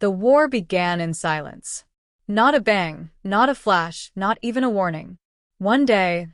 The war began in silence. Not a bang, not a flash, not even a warning. One day,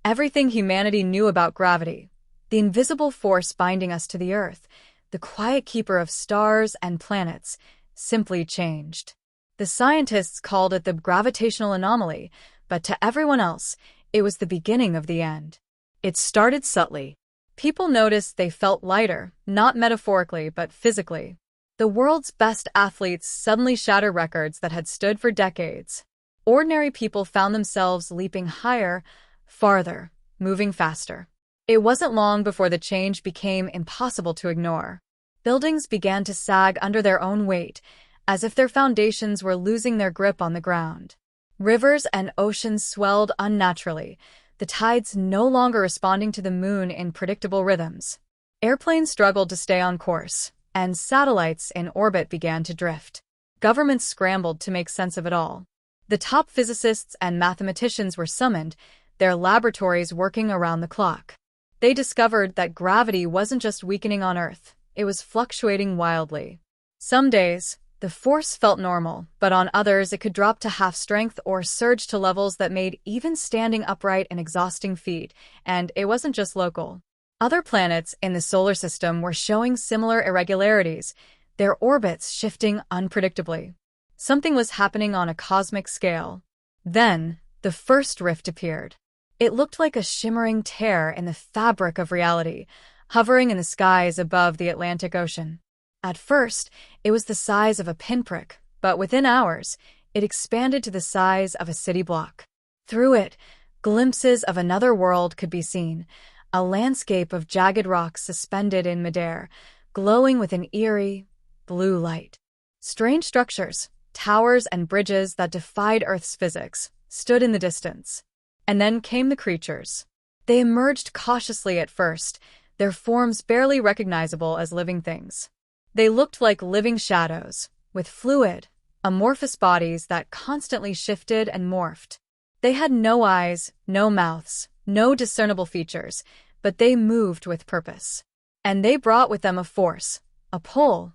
everything humanity knew about gravity, the invisible force binding us to the Earth, the quiet keeper of stars and planets, simply changed. The scientists called it the gravitational anomaly, but to everyone else, it was the beginning of the end. It started subtly. People noticed they felt lighter, not metaphorically, but physically. The world's best athletes suddenly shattered records that had stood for decades. Ordinary people found themselves leaping higher, farther, moving faster. It wasn't long before the change became impossible to ignore. Buildings began to sag under their own weight, as if their foundations were losing their grip on the ground. Rivers and oceans swelled unnaturally, the tides no longer responding to the moon in predictable rhythms. Airplanes struggled to stay on course, and satellites in orbit began to drift. Governments scrambled to make sense of it all. The top physicists and mathematicians were summoned, their laboratories working around the clock. They discovered that gravity wasn't just weakening on Earth, it was fluctuating wildly. Some days, the force felt normal, but on others it could drop to half strength or surge to levels that made even standing upright an exhausting feat, and it wasn't just local. Other planets in the solar system were showing similar irregularities, their orbits shifting unpredictably. Something was happening on a cosmic scale. Then, the first rift appeared. It looked like a shimmering tear in the fabric of reality, hovering in the skies above the Atlantic Ocean. At first, it was the size of a pinprick, but within hours, it expanded to the size of a city block. Through it, glimpses of another world could be seen, a landscape of jagged rocks suspended in midair, glowing with an eerie, blue light. Strange structures, towers and bridges that defied Earth's physics, stood in the distance. And then came the creatures. They emerged cautiously at first, their forms barely recognizable as living things. They looked like living shadows, with fluid, amorphous bodies that constantly shifted and morphed. They had no eyes, no mouths, no discernible features, but they moved with purpose. And they brought with them a force, a pull,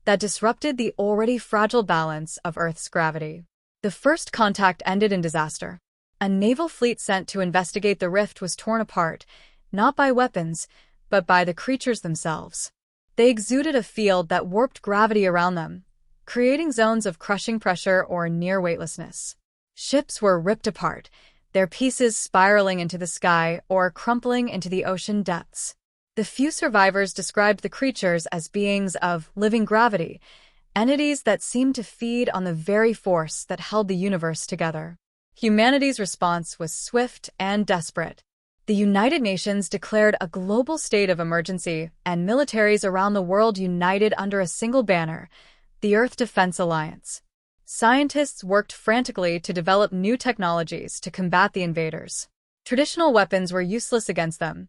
that disrupted the already fragile balance of Earth's gravity. The first contact ended in disaster. A naval fleet sent to investigate the rift was torn apart, not by weapons, but by the creatures themselves. They exuded a field that warped gravity around them, creating zones of crushing pressure or near weightlessness. Ships were ripped apart, their pieces spiraling into the sky or crumpling into the ocean depths. The few survivors described the creatures as beings of living gravity, entities that seemed to feed on the very force that held the universe together. Humanity's response was swift and desperate. The United Nations declared a global state of emergency, and militaries around the world united under a single banner, the Earth Defense Alliance. Scientists worked frantically to develop new technologies to combat the invaders. Traditional weapons were useless against them.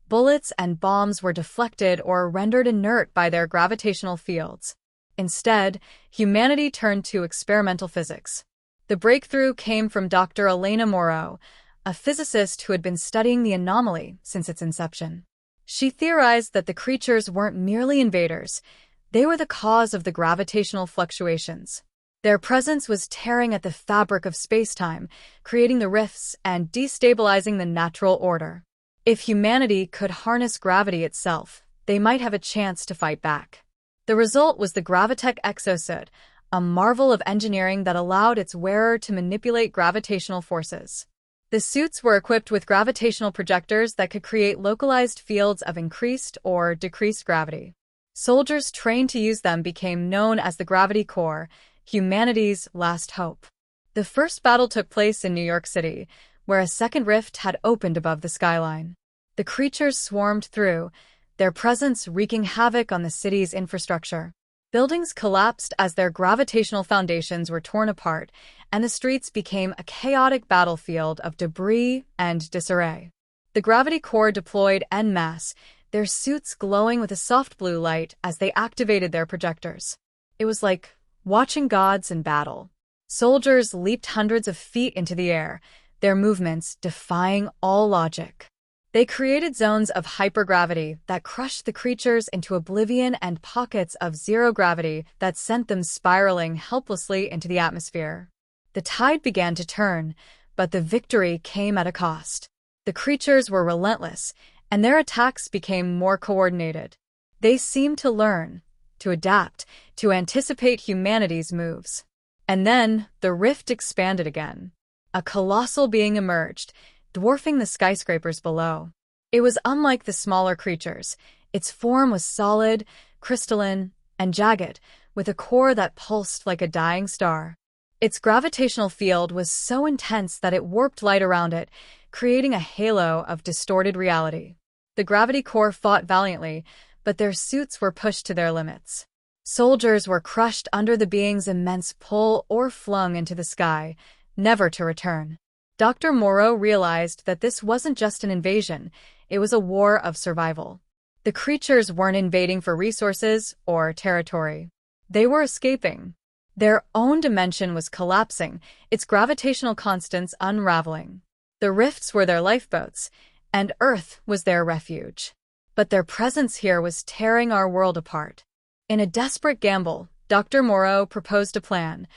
Bullets and bombs were deflected or rendered inert by their gravitational fields. Instead, humanity turned to experimental physics. The breakthrough came from Dr. Elena Moreau, a physicist who had been studying the anomaly since its inception. She theorized that the creatures weren't merely invaders, they were the cause of the gravitational fluctuations. Their presence was tearing at the fabric of space-time, creating the rifts and destabilizing the natural order. If humanity could harness gravity itself, they might have a chance to fight back. The result was the Gravitech exosuit, a marvel of engineering that allowed its wearer to manipulate gravitational forces. The suits were equipped with gravitational projectors that could create localized fields of increased or decreased gravity. Soldiers trained to use them became known as the Gravity Corps, humanity's last hope. The first battle took place in New York City, where a second rift had opened above the skyline. The creatures swarmed through, their presence wreaking havoc on the city's infrastructure. Buildings collapsed as their gravitational foundations were torn apart, and the streets became a chaotic battlefield of debris and disarray. The Gravity Corps deployed en masse, their suits glowing with a soft blue light as they activated their projectors. It was like watching gods in battle. Soldiers leaped hundreds of feet into the air, their movements defying all logic. They created zones of hypergravity that crushed the creatures into oblivion and pockets of zero gravity that sent them spiraling helplessly into the atmosphere. The tide began to turn, but the victory came at a cost. The creatures were relentless, and their attacks became more coordinated. They seemed to learn, to adapt, to anticipate humanity's moves. And then, the rift expanded again. A colossal being emerged, dwarfing the skyscrapers below. It was unlike the smaller creatures. Its form was solid, crystalline, and jagged, with a core that pulsed like a dying star. Its gravitational field was so intense that it warped light around it, creating a halo of distorted reality. The gravity core fought valiantly, but their suits were pushed to their limits. Soldiers were crushed under the being's immense pull or flung into the sky, never to return. Dr. Morrow realized that this wasn't just an invasion, it was a war of survival. The creatures weren't invading for resources or territory. They were escaping. Their own dimension was collapsing, its gravitational constants unraveling. The rifts were their lifeboats, and Earth was their refuge. But their presence here was tearing our world apart. In a desperate gamble, Dr. Morrow proposed a plan,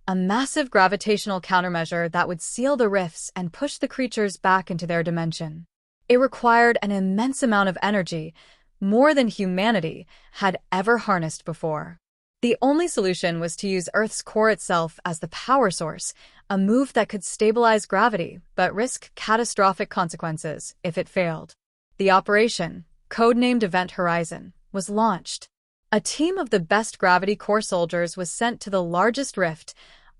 a massive gravitational countermeasure that would seal the rifts and push the creatures back into their dimension. It required an immense amount of energy, more than humanity had ever harnessed before. The only solution was to use Earth's core itself as the power source, a move that could stabilize gravity but risk catastrophic consequences if it failed. The operation, codenamed Event Horizon, was launched. A team of the best gravity core soldiers was sent to the largest rift,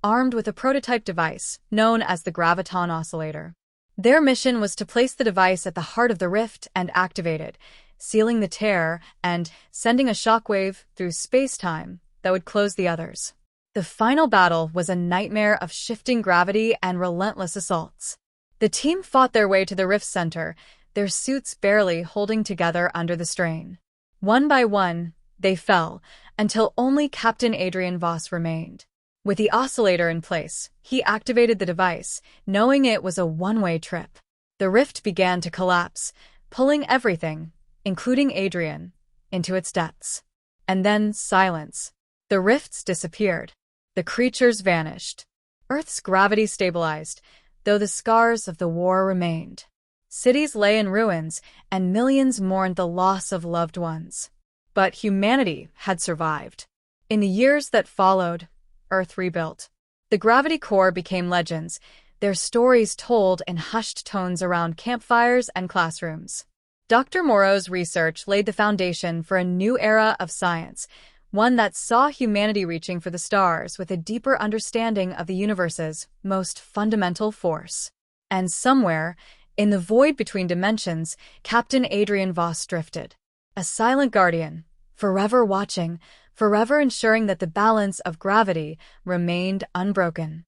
armed with a prototype device known as the graviton oscillator. Their mission was to place the device at the heart of the rift and activate it, sealing the tear and sending a shockwave through space-time that would close the others. The final battle was a nightmare of shifting gravity and relentless assaults. The team fought their way to the rift's center, their suits barely holding together under the strain. One by one, they fell, until only Captain Adrian Voss remained. With the oscillator in place, he activated the device, knowing it was a one-way trip. The rift began to collapse, pulling everything, including Adrian, into its depths. And then silence. The rifts disappeared. The creatures vanished. Earth's gravity stabilized, though the scars of the war remained. Cities lay in ruins, and millions mourned the loss of loved ones. But humanity had survived. In the years that followed, Earth rebuilt. The gravity core became legends, their stories told in hushed tones around campfires and classrooms. Dr. Morrow's research laid the foundation for a new era of science, one that saw humanity reaching for the stars with a deeper understanding of the universe's most fundamental force. And somewhere, in the void between dimensions, Captain Adrian Voss drifted. A silent guardian, forever watching, forever ensuring that the balance of gravity remained unbroken.